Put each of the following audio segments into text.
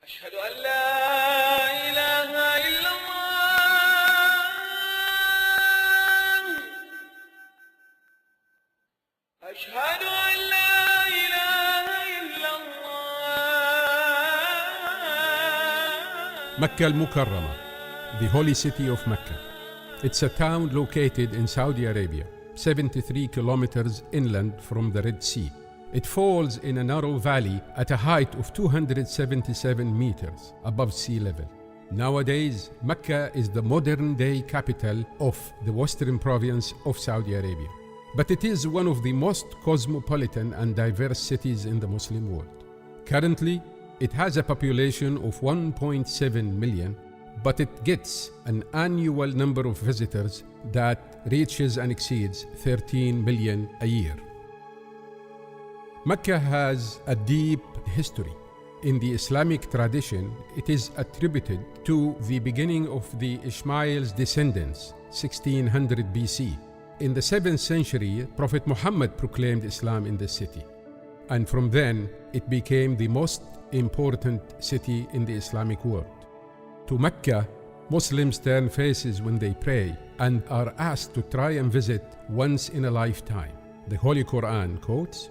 أشهد أن لا إله إلا الله. أشهد أن لا إله إلا الله. Makkah al-Mukarramah, the holy city of Mecca. It's a town located in Saudi Arabia, 73 kilometers inland from the Red Sea. It falls in a narrow valley at a height of 277 meters above sea level. Nowadays, Mecca is the modern-day capital of the western province of Saudi Arabia. But it is one of the most cosmopolitan and diverse cities in the Muslim world. Currently, it has a population of 1.7 million, but it gets an annual number of visitors that reaches and exceeds 13 million a year. Mecca has a deep history. In the Islamic tradition, it is attributed to the beginning of the Ishmael's descendants, 1600 BC. In the 7th century, Prophet Muhammad proclaimed Islam in the city. And from then, it became the most important city in the Islamic world. To Mecca, Muslims turn faces when they pray and are asked to try and visit once in a lifetime. The Holy Quran quotes,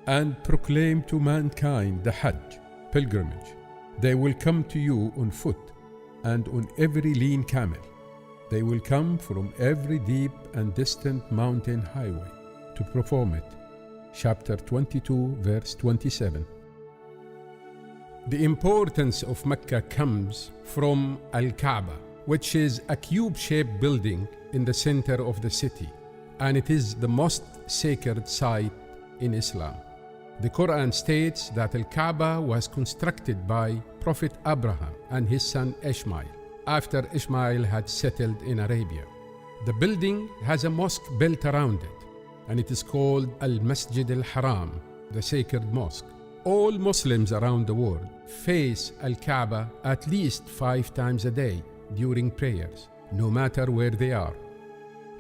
"And proclaim to mankind the Hajj, pilgrimage. They will come to you on foot and on every lean camel. They will come from every deep and distant mountain highway to perform it." Chapter 22, verse 27. The importance of Mecca comes from Al-Kaaba, which is a cube-shaped building in the center of the city, and it is the most sacred site in Islam. The Quran states that Al-Kaaba was constructed by Prophet Abraham and his son Ishmael after Ishmael had settled in Arabia. The building has a mosque built around it, and it is called Al-Masjid al-Haram, the sacred mosque. All Muslims around the world face Al-Kaaba at least 5 times a day during prayers, no matter where they are.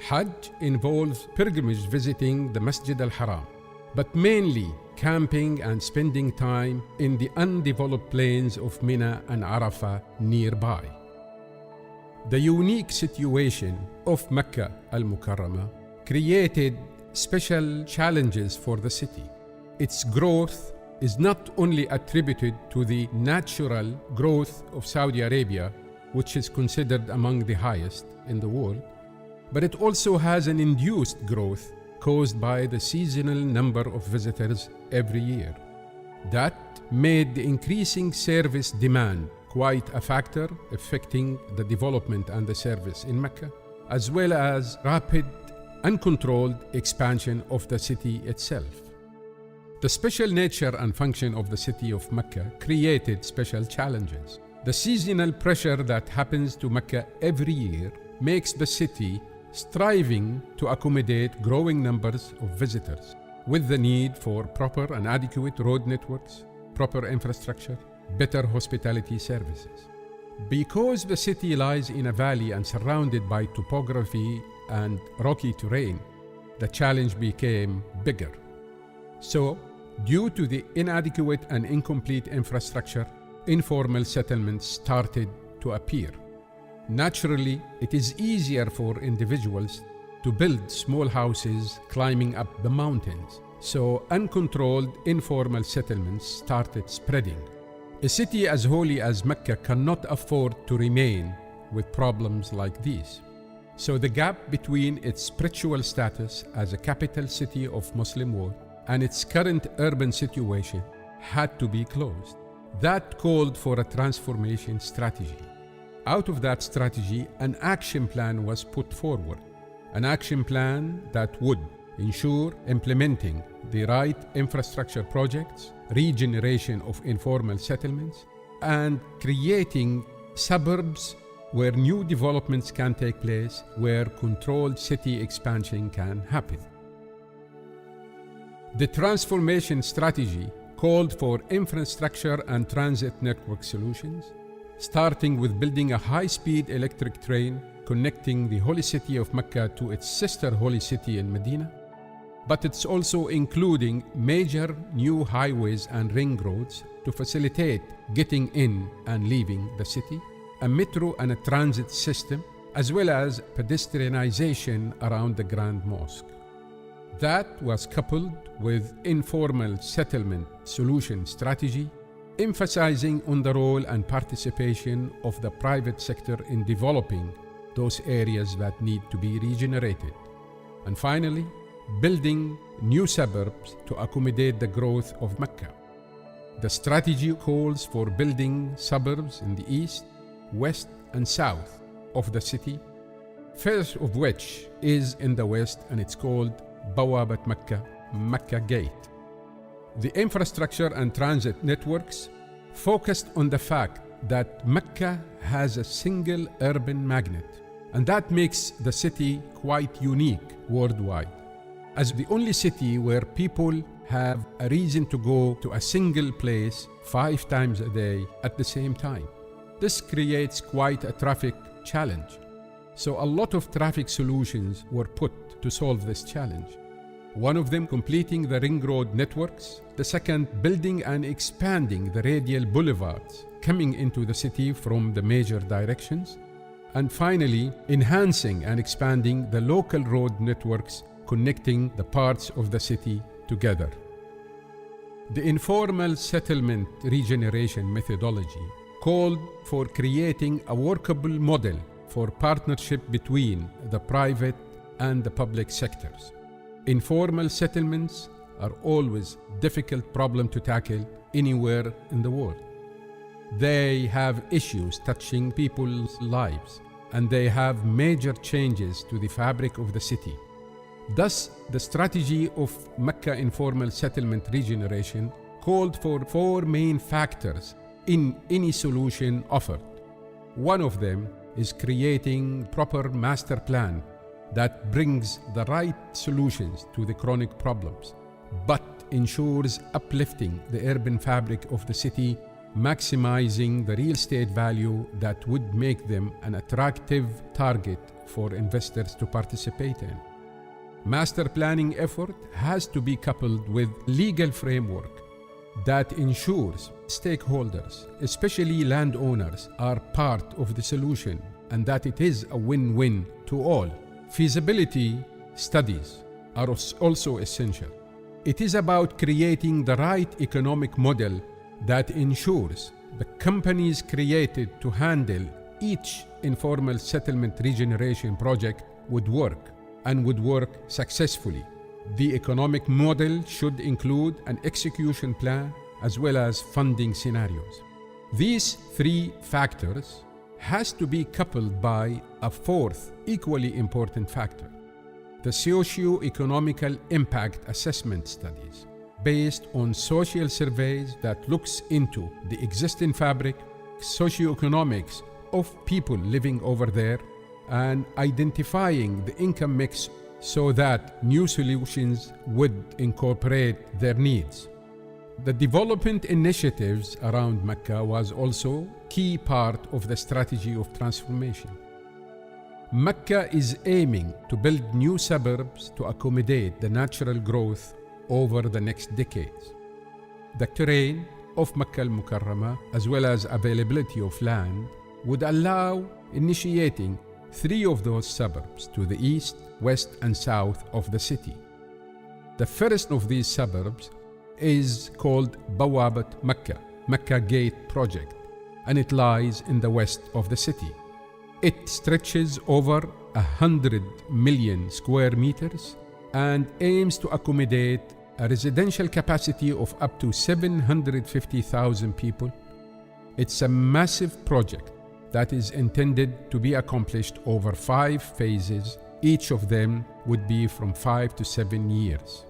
Hajj involves pilgrimage visiting the Masjid al-Haram, but mainly camping and spending time in the undeveloped plains of Mina and Arafah nearby. The unique situation of Mecca al-Mukarramah created special challenges for the city. Its growth is not only attributed to the natural growth of Saudi Arabia, which is considered among the highest in the world, but it also has an induced growth caused by the seasonal number of visitors every year. That made the increasing service demand quite a factor affecting the development and the service in Mecca, as well as rapid, uncontrolled expansion of the city itself. The special nature and function of the city of Mecca created special challenges. The seasonal pressure that happens to Mecca every year makes the city striving to accommodate growing numbers of visitors, with the need for proper and adequate road networks, proper infrastructure, better hospitality services. Because the city lies in a valley and surrounded by topography and rocky terrain, the challenge became bigger. So, due to the inadequate and incomplete infrastructure, informal settlements started to appear. Naturally, it is easier for individuals to build small houses climbing up the mountains, so uncontrolled informal settlements started spreading. A city as holy as Mecca cannot afford to remain with problems like these. So the gap between its spiritual status as a capital city of Muslim world and its current urban situation had to be closed. That called for a transformation strategy. Out of that strategy, an action plan was put forward. An action plan that would ensure implementing the right infrastructure projects, regeneration of informal settlements, and creating suburbs where new developments can take place, where controlled city expansion can happen. The transformation strategy called for infrastructure and transit network solutions, starting with building a high-speed electric train connecting the holy city of Mecca to its sister holy city in Medina, but it's also including major new highways and ring roads to facilitate getting in and leaving the city, a metro and a transit system, as well as pedestrianization around the Grand Mosque. That was coupled with informal settlement solution strategy, emphasizing on the role and participation of the private sector in developing those areas that need to be regenerated. And finally, building new suburbs to accommodate the growth of Mecca. The strategy calls for building suburbs in the east, west, and south of the city, first of which is in the west, and it's called Bawabat Mecca, Mecca Gate. The infrastructure and transit networks focused on the fact that Mecca has a single urban magnet, and that makes the city quite unique worldwide, as the only city where people have a reason to go to a single place 5 times a day at the same time. This creates quite a traffic challenge. So a lot of traffic solutions were put to solve this challenge. One of them completing the ring road networks, the second building and expanding the radial boulevards coming into the city from the major directions, and finally enhancing and expanding the local road networks connecting the parts of the city together. The informal settlement regeneration methodology called for creating a workable model for partnership between the private and the public sectors. Informal settlements are always a difficult problem to tackle anywhere in the world. They have issues touching people's lives, and they have major changes to the fabric of the city. Thus, the strategy of Mecca informal settlement regeneration called for 4 main factors in any solution offered. One of them is creating proper master plan that brings the right solutions to the chronic problems, but ensures uplifting the urban fabric of the city, maximizing the real estate value that would make them an attractive target for investors to participate in. Master planning effort has to be coupled with legal framework that ensures stakeholders, especially landowners, are part of the solution and that it is a win-win to all. Feasibility studies are also essential. It is about creating the right economic model that ensures the companies created to handle each informal settlement regeneration project would work and would work successfully. The economic model should include an execution plan as well as funding scenarios. These 3 factors has to be coupled by a 4th equally important factor: the socio-economical impact assessment studies based on social surveys that looks into the existing fabric, socio-economics of people living over there, and identifying the income mix so that new solutions would incorporate their needs. The development initiatives around Mecca was also key part of the strategy of transformation. Mecca is aiming to build new suburbs to accommodate the natural growth over the next decades. The terrain of Mecca al-Mukarramah, as well as availability of land, would allow initiating 3 of those suburbs to the east, west, and south of the city. The first of these suburbs is called Bawabat Mecca, Mecca Gate Project, and it lies in the west of the city. It stretches over 100 million square meters and aims to accommodate a residential capacity of up to 750,000 people. It's a massive project that is intended to be accomplished over 5 phases. Each of them would be from 5 to 7 years.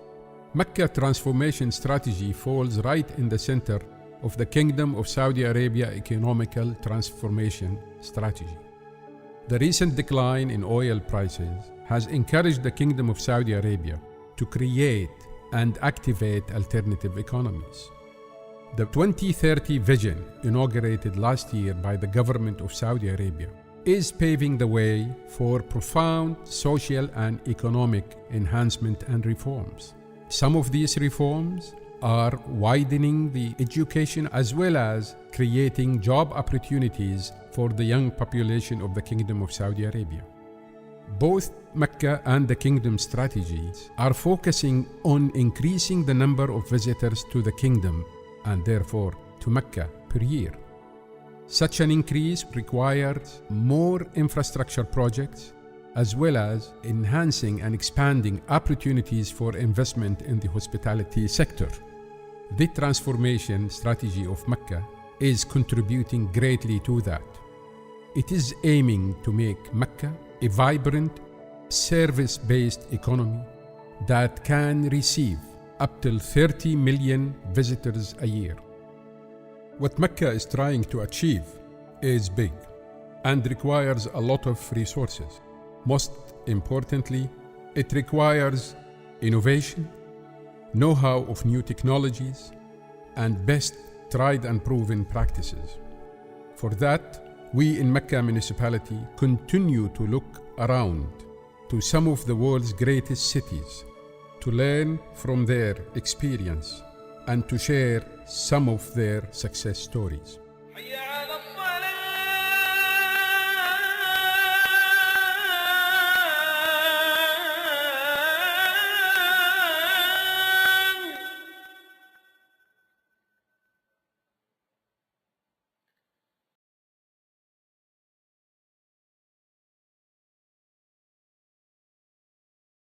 Mecca transformation strategy falls right in the center of the Kingdom of Saudi Arabia economical transformation strategy. The recent decline in oil prices has encouraged the Kingdom of Saudi Arabia to create and activate alternative economies. The 2030 vision inaugurated last year by the government of Saudi Arabia is paving the way for profound social and economic enhancement and reforms. Some of these reforms are widening the education as well as creating job opportunities for the young population of the Kingdom of Saudi Arabia. Both Mecca and the Kingdom strategies are focusing on increasing the number of visitors to the Kingdom and therefore to Mecca per year. Such an increase requires more infrastructure projects as well as enhancing and expanding opportunities for investment in the hospitality sector. The transformation strategy of Mecca is contributing greatly to that. It is aiming to make Mecca a vibrant, service-based economy that can receive up till 30 million visitors a year. What Mecca is trying to achieve is big and requires a lot of resources. Most importantly, it requires innovation, know-how of new technologies, and best tried and proven practices. For that, we in Mecca Municipality continue to look around to some of the world's greatest cities to learn from their experience and to share some of their success stories. حي